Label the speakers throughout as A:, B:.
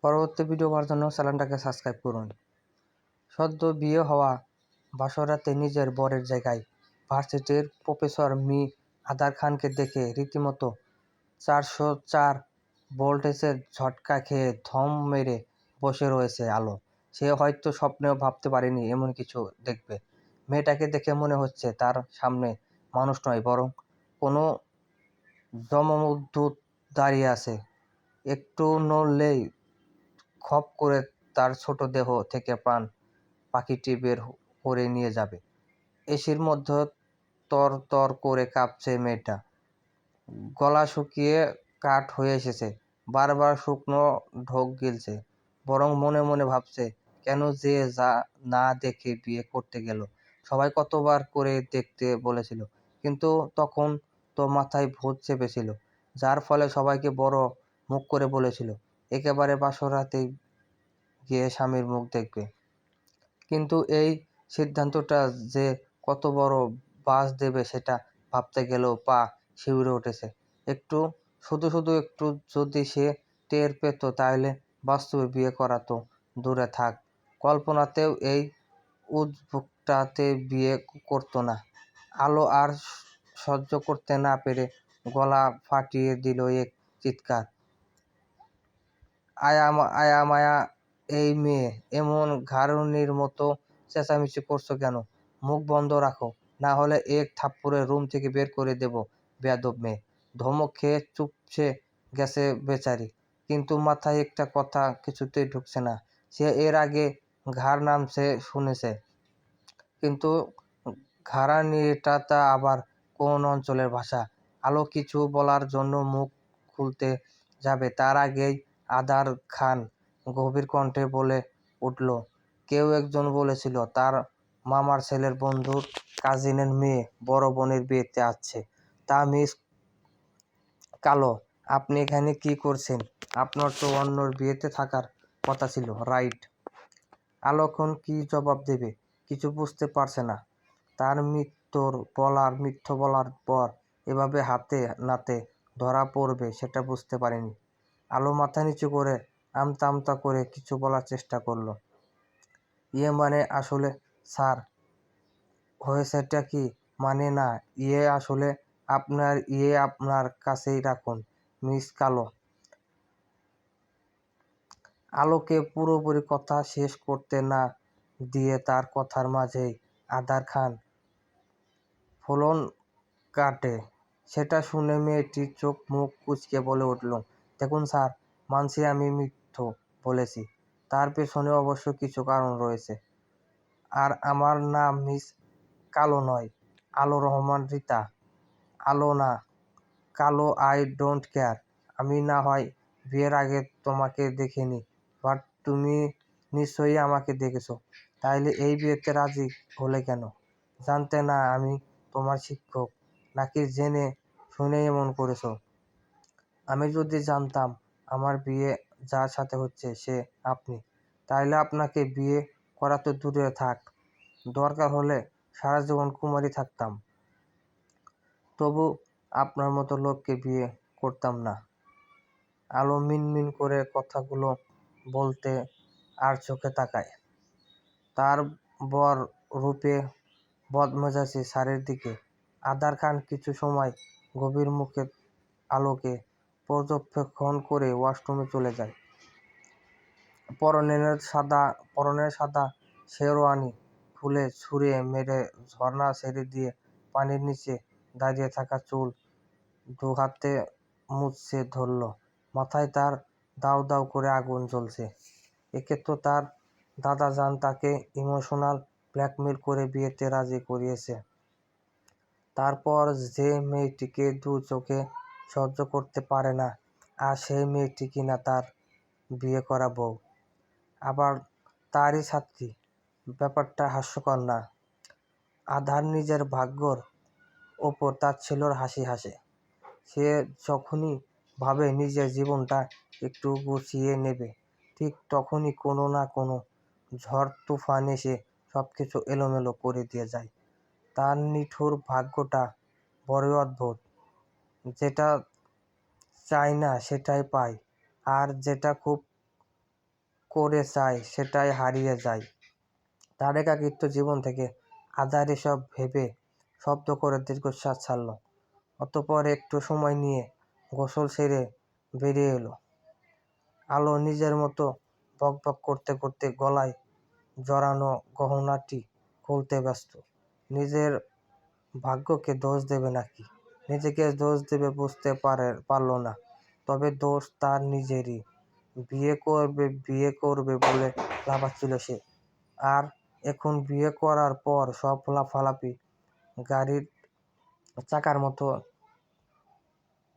A: পরবর্তী ভিডিও পাওয়ার জন্য চ্যানেলটাকে সাবস্ক্রাইব করুন। সদ্য বিয়ে হওয়া বাসরাতে নিজের বরের জায়গায় ভার্সিটির প্রফেসর মি আদার খানকে দেখে রীতিমতো 404 ভোল্টেজের ঝটকা খেয়ে থম মেরে বসে রয়েছে আলো। সে হয়তো স্বপ্নেও ভাবতে পারেনি এমন কিছু দেখবে। মেয়েটাকে দেখে মনে হচ্ছে তার সামনে মানুষ নয়, বরং কোনো যমদূত দাঁড়িয়ে আছে। একটু নড়লেই খপ করে তার ছোট দেহ থেকে প্রাণ পাখিটি বের করে নিয়ে যাবে। এসির মধ্যে তর করে কাঁপছে মেয়েটা, গলা শুকিয়ে কাঠ হয়ে এসেছে, বারবার শুকনো ঢোক গিলছে। বরং মনে মনে ভাবছে, কেন যে না দেখে বিয়ে করতে গেল। সবাই কতবার করে দেখতে বলেছিল, কিন্তু তখন তো মাথায় ভূত চেপেছিল, যার ফলে সবাইকে বড় মুখ করে বলেছিল একেবারে বাসরাতেই গিয়ে স্বামীর মুখ দেখবে। কিন্তু এই সিদ্ধান্তটা যে কত বড় বাস দেবে সেটা ভাবতে গেলেও পা শিউরে উঠেছে। শুধু একটু যদি সে টের পেত, তাহলে বাস্তবে বিয়ে করা তো দূরে থাক, কল্পনাতেও এই উদ্ভোগটাতে বিয়ে করতো না। আলো আর সহ্য করতে না পেরে গলা ফাটিয়ে দিল এক চিৎকার। আয়া মায়া, এই মেয়ে, এমন ঘাড়ুনির মতো চেঁচামেচি করছো কেন? মুখ বন্ধ রাখো, না হলে এক থাপ্পড়ে রুম থেকে বের করে দেব। বেয়াদব মেয়ে। ধমক খেয়ে চুপসে গেছে বেচারি, কিন্তু মাথায় একটা কথা কিছুতেই ঢুকছে না। সে এর আগে ঘাড় নামছে শুনেছে, কিন্তু ঘাড়ানিটা তা আবার কোন অঞ্চলের ভাষা? আলো কিছু বলার জন্য মুখ খুলতে যাবে, তার আগেই আদার খান গভীর কণ্ঠে বলে উঠল, কেউ একজন বলেছিল তার মামার ছেলের বন্ধুর কাজিনের মেয়ে বড় বোনের বিয়েতে আসছে। তা মিস কালো, আপনি এখানে কি করছেন? আপনার তো অন্যর বিয়েতে থাকার কথা ছিল, রাইট? আলোক্ষণ কি জবাব দেবে কিছু বুঝতে পারছে না। তার মিথ্য বলার পর এভাবে হাতে নাতে ধরা পড়বে সেটা বুঝতে পারেনি। আলো মাথা নিচু করে আমতা আমতা করে কিছু বলার চেষ্টা করলো। মানে আসলে স্যার, হয়েছেটা কি? মানে না, আসলে আপনার কাছেই রাখুন মিস কালো। আলোকে পুরোপুরি কথা শেষ করতে না দিয়ে তার কথার মাঝেই আদার খান ফোলন কাটে। সেটা শুনে মেয়েটি চোখ মুখ কুঁচকে বলে উঠল, দেখুন স্যার, মানছি আমি মিথ্যে বলেছি, তার পেছনে অবশ্য কিছু কারণ রয়েছে। আর আমার নাম মিস কালো নয়, আলো রহমান রীতা। আলো না, কালো। I don't care. আমি না হয় বিয়ের আগে তোমাকে দেখিনি, বাট তুমি নিশ্চয়ই আমাকে দেখেছো। তাইলে এই বিয়েতে রাজি হলে কেন? জানতে না আমি তোমার শিক্ষক, নাকি জেনে শুনে এমন করেছো? আমি যদি জানতাম আমার বিয়ে যার সাথে হচ্ছে সে আপনি, তাইলে আপনাকে বিয়ে করা তো দূরে থাক, দরকার হলে সারা জীবন কুমারী থাকতাম, তবু আপনার মতো লোককে বিয়ে করতাম না। আলো মিনমিন করে কথাগুলো বলতে আর চোখে তাকায় তার বর রূপে বদমেজাজি স্যারের দিকে। আদার খান কিছু সময় গভীর মুখে আলোকে পর্যবেক্ষণ করে ওয়াশরুমে চলে যায়। পরনের সাদা শেরওয়ানি খুলে ছুঁড়ে মেরে ঝর্ণা ছেড়ে দিয়ে পানির নিচে দাঁড়িয়ে থাকা চুল দুহাতে মুছতে ধরল। মাথায় তার দাউ দাউ করে আগুন জ্বলছে। একে তো তার দাদাজান তাকে ইমোশনাল ব্ল্যাকমেল করে বিয়েতে রাজি করিয়েছে, তারপর যে মেয়েটিকে দু চোখে সহ্য করতে পারে না, আর সেই মেয়েটি কিনা তার বিয়ে করা বউ, আবার তারই ছাত্রী। ব্যাপারটা হাস্যকর না? আধার নিজের ভাগ্যর ওপর তাচ্ছিল্যের হাসি হাসে। সে যখনই ভাবে নিজের জীবনটা একটু গুছিয়ে নেবে, ঠিক তখনই কোনো না কোনো ঝড় তুফান এসে সবকিছু এলোমেলো করে দিয়ে যায়। তার নিঠুর ভাগ্যটা বড়ই অদ্ভুত। যেটা চায় না সেটাই পায়, আর যেটা খুব করে চায় সেটাই হারিয়ে যায়। তার একাকিত্ব জীবন থেকে আদার এসব ভেবে শব্দ করে দীর্ঘশ্বাস ছাড়ল। অতঃপর একটু সময় নিয়ে গোসল সেরে বেরিয়ে এলো। আলো নিজের মতো বকবক করতে করতে গলায় জড়ানো গহনাটি খুলতে ব্যস্ত। নিজের ভাগ্যকে দোষ দেবে নাকি নিজেকে দোষ দেবে বুঝতে পারল না। তবে দোষ তার নিজেরই। বিয়ে করবে বলে লাফাচ্ছিল সে। আর এখন বিয়ে করার পর সব লাফালাফি গাড়ির চাকার মতো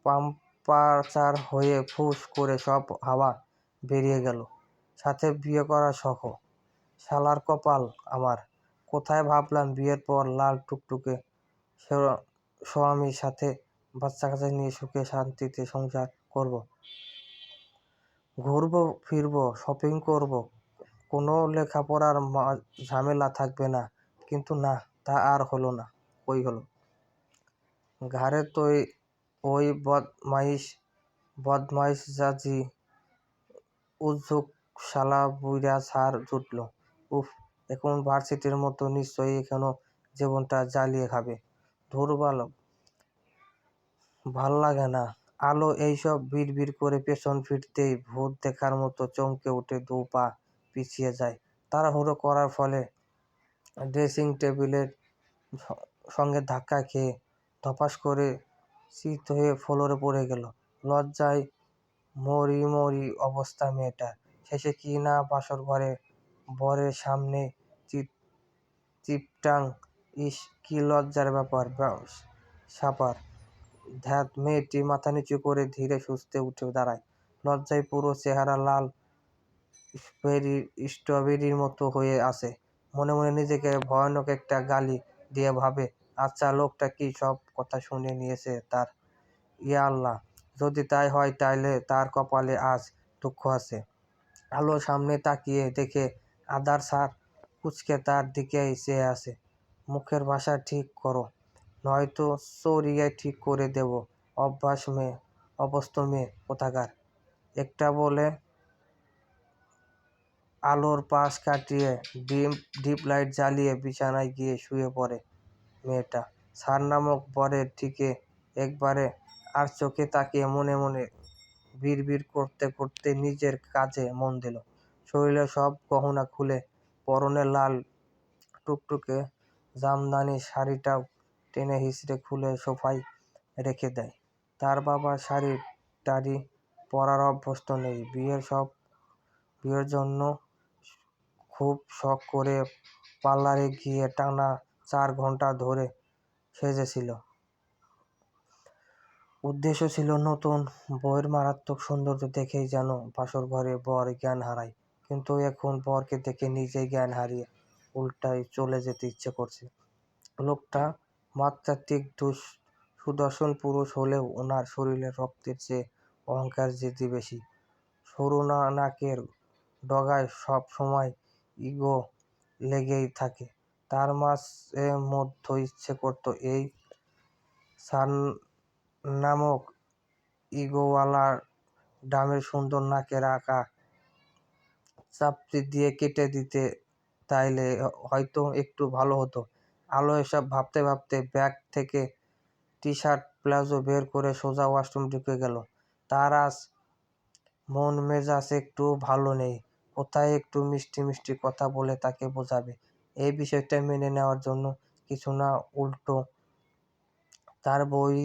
A: পাম্পাচার হয়ে ফুস করে সব হাওয়া বেরিয়ে গেল, সাথে বিয়ে করার শখ। শালার কপাল আমার! কোথায় ভাবলাম বিয়ের পর লাল টুকটুকে স্বামীর সাথে বাচ্চা কাচ্চা নিয়ে সুখে শান্তিতে সংসার করব, ঘুরবো ফিরবো, শপিং করব, কোনো লেখাপড়ার ঝামেলা থাকবে না। কিন্তু না, তা আর হলো না। কই হলো? ঘাড়ে তো ওই বদমাইশ জাজি উজ্জুক শালা বুইড়া ছাড় জুটল। উফ, এখন ভার্সিটির মতো নিশ্চয়ই এখনো জীবনটা জ্বালিয়ে খাবে। ধুর ভাল লাগে না। আলো এইসব বিড়বিড় করে পেছন ফিরতেই ভূত দেখার মতো চমকে উঠে 2 পা পিছিয়ে যায়। তাড়াহুড়ো করার ফলে ড্রেসিং টেবিলের সঙ্গে ধাক্কা খেয়ে ধপাস করে চিত হয়ে ফ্লোরে পড়ে গেল। লজ্জায় মরি অবস্থা মেয়েটার। শেষে কি না বাসর ঘরে বরের সামনে চিপটাং! ইস, কি লজ্জার ব্যাপার স্যাপার! ধ্যাত! মেয়েটি মাথা নিচু করে ধীরে সুস্থে উঠে দাঁড়ায়। লজ্জায় পুরো চেহারা লাল স্ট্রবেরির মতো হয়ে আসে। মনে মনে নিজেকে ভয়ানক একটা গালি দিয়ে ভাবে, আচ্ছা, লোকটা কি সব কথা শুনে নিয়েছে তার? ইয়া আল্লাহ! যদি তাই হয় তাইলে তার কপালে আজ দুঃখ আছে। আলো সামনে তাকিয়ে দেখে আদার স্যার কুঁচকে তার দিকেই চেয়ে আছে। মুখের ভাষা ঠিক করো, নয়তো চড়িয়ে ঠিক করে দেব। অভ্যস্ত মেয়ে কোথাকার! একটা বলে আলোর পাশ কাটিয়ে ডিপ লাইট জ্বালিয়ে বিছানায় গিয়ে শুয়ে পড়ে মেয়েটা। স্যার নামক বরের দিকে একবারে আর চোখে তাকিয়ে মনে মনে বিড়বিড় করতে করতে নিজের কাজে মন দিল। শরীরের সব গহনা খুলে পরনে লাল টুকটুকে জামদানি শাড়িটাও টেনে হিঁচড়ে খুলে সোফায় রেখে দেয়। তার বাবা শাড়ি টাড়ি পরার অভ্যস্ত নেই। বিয়ের জন্য খুব শখ করে পার্লারে গিয়ে টানা 4 ঘন্টা ধরে সেজেছিল। উদ্দেশ্য ছিল নতুন বউয়ের মারাত্মক সৌন্দর্য দেখেই যেন বাসর ঘরে বর জ্ঞান হারায়। কিন্তু এখন বরকে দেখে নিজেই জ্ঞান হারিয়ে উল্টায় চলে যেতে ইচ্ছে করছে। লোকটা মাত্রাতিক সুদর্শন পুরুষ হলেও ওনার শরীরের রক্তের চেয়ে অহংকার জেদি বেশি। সরু নাকের ডগায় সব সময় ইগো লেগেই থাকে। তার মাঝে মধ্যে ইচ্ছে করত এই সান নামক ইগোওয়ালা ডামের সুন্দর নাকের আঁকা চাপটি দিয়ে কেটে দিতে, তাইলে হয়তো একটু ভালো হতো। আলো এসব ভাবতে ভাবতে ব্যাগ থেকে টি-শার্ট প্লাজো বের করে সোজা ওয়াশরুম ঢুকে গেল। তার আজ মন মেজাজ একটু ভালো নেই। কোথায় একটু মিষ্টি মিষ্টি কথা বলে তাকে বোঝাবে এই বিষয়টা মেনে নেওয়ার জন্য কিছু না, উল্টো তার বই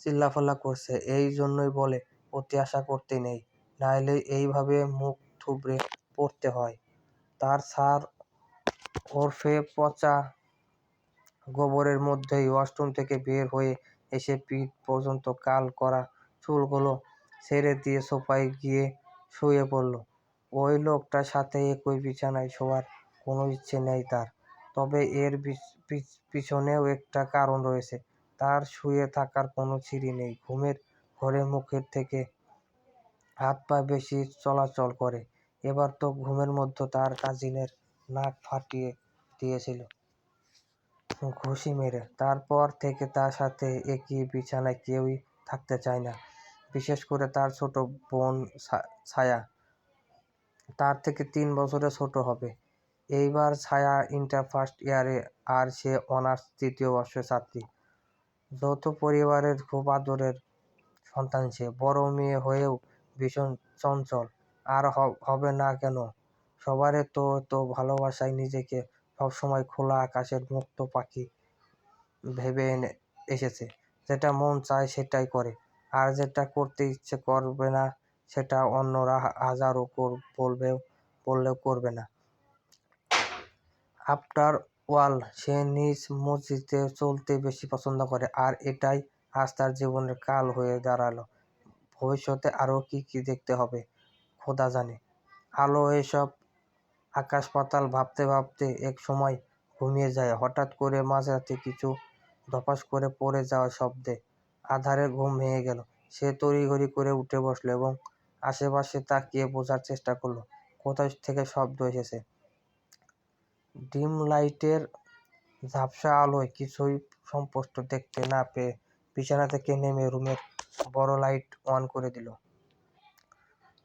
A: চিল্লাফাল্লা করছে। এই জন্যই বলে অতি আশা করতে নেই, নাইলে এইভাবে মুখ থুবড়ে পড়তে হয়। তার স্যার ওরফে পচা গোবরের মধ্যেই ওয়াশরুম থেকে বের হয়ে এসে পিঠ পর্যন্ত কাল করা চুলগুলো ছেড়ে দিয়ে সোফায় গিয়ে শুয়ে পড়ল। ওই লোকটার সাথে একই বিছানায় শোয়ার কোনো ইচ্ছে নেই তার। তবে এর পিছনেও একটা কারণ রয়েছে। তার শুয়ে থাকার কোনো ছিঁড়ি নেই। ঘুমের ঘোরে মুখের থেকে হাত পা বেশি চলাচল করে। এবার তো ঘুমের মধ্যে তার কাজিনের নাক ফাটিয়ে দিয়েছিল ঘুষি মেরে। তারপর থেকে তার সাথে একই বিছানায় কেউই থাকতে চায় না, বিশেষ করে তার ছোট বোন ছায়া। তার থেকে 3 বছরের ছোট হবে। এইবার ছায়া ইন্টার ফার্স্ট ইয়ারে, আর সে অনার্স 3য় বর্ষের ছাত্রী। যৌথ পরিবারের খুব আদরের সন্তান সে। বড় মেয়ে হয়েও ভীষণ চঞ্চল। আর হবে না কেন? সবারই তো ভালোবাসায় নিজেকে সবসময় খোলা আকাশের মুক্ত পাখি ভেবে এসেছে। যেটা মন চায় সেটাই করে, আর যেটা করতে ইচ্ছে করবে না সেটা অন্যরা হাজারো বললেও করবে না। আফটার ওয়াল, সে নিজ মর্জিতে চলতে বেশি পছন্দ করে, আর এটাই আজ তার জীবনের কাল হয়ে দাঁড়ালো। ভবিষ্যতে আরও কি দেখতে হবে খোদা জানে। আলো এসব আকাশ পাতাল ভাবতে ভাবতে এক সময় ঘুমিয়ে যায়। হঠাৎ করে মাঝরাতে কিছু ধপাস করে পড়ে যাওয়ার শব্দে আঁধারে ঘুম ভেঙে গেল। সে তড়িঘড়ি করে উঠে বসল এবং আশেপাশে তাকিয়ে বোঝার চেষ্টা করলো কোথায় থেকে শব্দ এসেছে। ডিম লাইটের ঝাপসা আলোয় কিছুই স্পষ্ট দেখতে না পেয়ে বিছানা থেকে নেমে রুমের বড় লাইট অন করে দিল।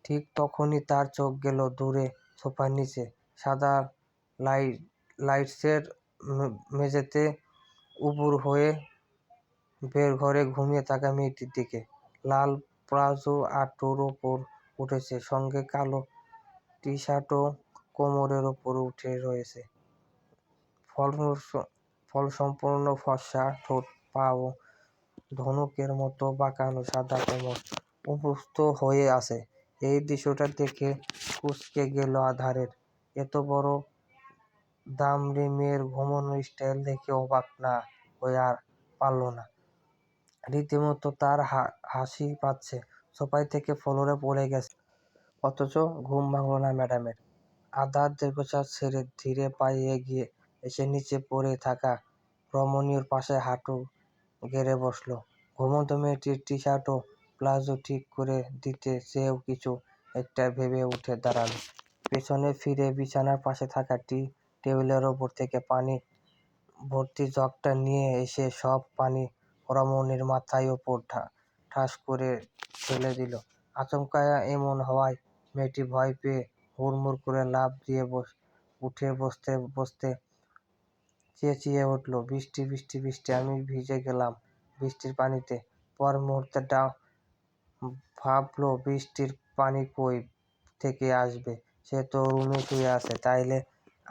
A: ঠিক তখনই তার চোখ গেল দূরে সোফার নিচে সাদা লাইটসের মেঝেতে উপুর হয়ে বের ঘরে ঘুমিয়ে থাকা মেয়েটির দিকে। লাল প্লাজো হাঁটুর ওপর উঠেছে, সঙ্গে কালো টি-শার্টও কোমরের ওপর উঠে রয়েছে। ফলসম্পূর্ণ ফর্সা ঠোঁট, পা ও ধনুকের মতো বাঁকানো সাদা কোমর উন্মুক্ত হয়ে আছে। এই দৃশ্যটা দেখে কুঁচকে গেল আঁধারের। এত বড় দামড়ি মেয়ের ঘুমানোর স্টাইল দেখে অবাক না হয়ে আর পারল না। রীতিমতো তার হাসি পাচ্ছে। সোফা থেকে ফ্লোরে পড়ে গেছে, অথচ ঘুম ভাঙল না ম্যাডামের। আঁধার দীর্ঘশ্বাস ছেড়ে ধীরে পায়ে এগিয়ে এসে নিচে পড়ে থাকা রমণীর পাশে হাঁটু গেড়ে বসল। ঘুমন্ত মেয়েটির টি-শার্ট ও প্লাজো ঠিক করে দিতে চেয়েও কিছু একটা ভেবে উঠে দাঁড়াল। পেছনে ফিরে বিছানার পাশে থাকা টেবিলের ওপর থেকে পানি ভর্তি জগটা নিয়ে এসে সব পানি রমণীর মাথার ওপর ঠাস করে ঢেলে দিল। আচমকা এমন হওয়ায় মেয়েটি ভয় পেয়ে হুড়মুড় করে লাফ দিয়ে উঠে বসতে চেঁচিয়ে উঠল, বৃষ্টি বৃষ্টি বৃষ্টি, আমি ভিজে গেলাম বৃষ্টির পানিতে। পর মুহূর্তে ভাবলো বৃষ্টির পানি কই থেকে আসবে, সে তো রুমে শুয়ে আছে। তাইলে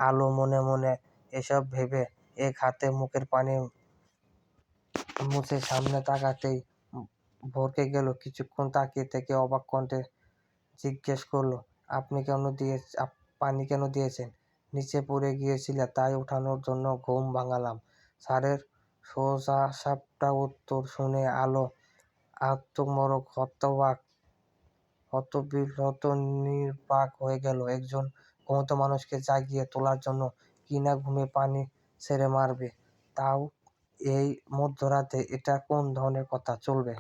A: আলো মনে মনে এসব ভেবে এক হাতে মুখের পানি মুছে সামনে তাকাতেই ভরকে গেল। কিছুক্ষণ তাকিয়ে থেকে অবাক কণ্ঠে জিজ্ঞেস করলো, আপনি পানি কেন দিয়েছেন? নিচে পড়ে গিয়েছিলে, তাই উঠানোর জন্য ঘুম ভাঙালাম। স্যারের সোজাসাপটা উত্তর শুনে আলো আত্মমরক হতনির্বাক হয়ে গেল। একজন ঘুমন্ত মানুষকে জাগিয়ে তোলার জন্য কিনা ঘুমে পানি ছেড়ে মারবে, তাও এই মধ্যরাতে? এটা কোন ধরনের কথা চলবে?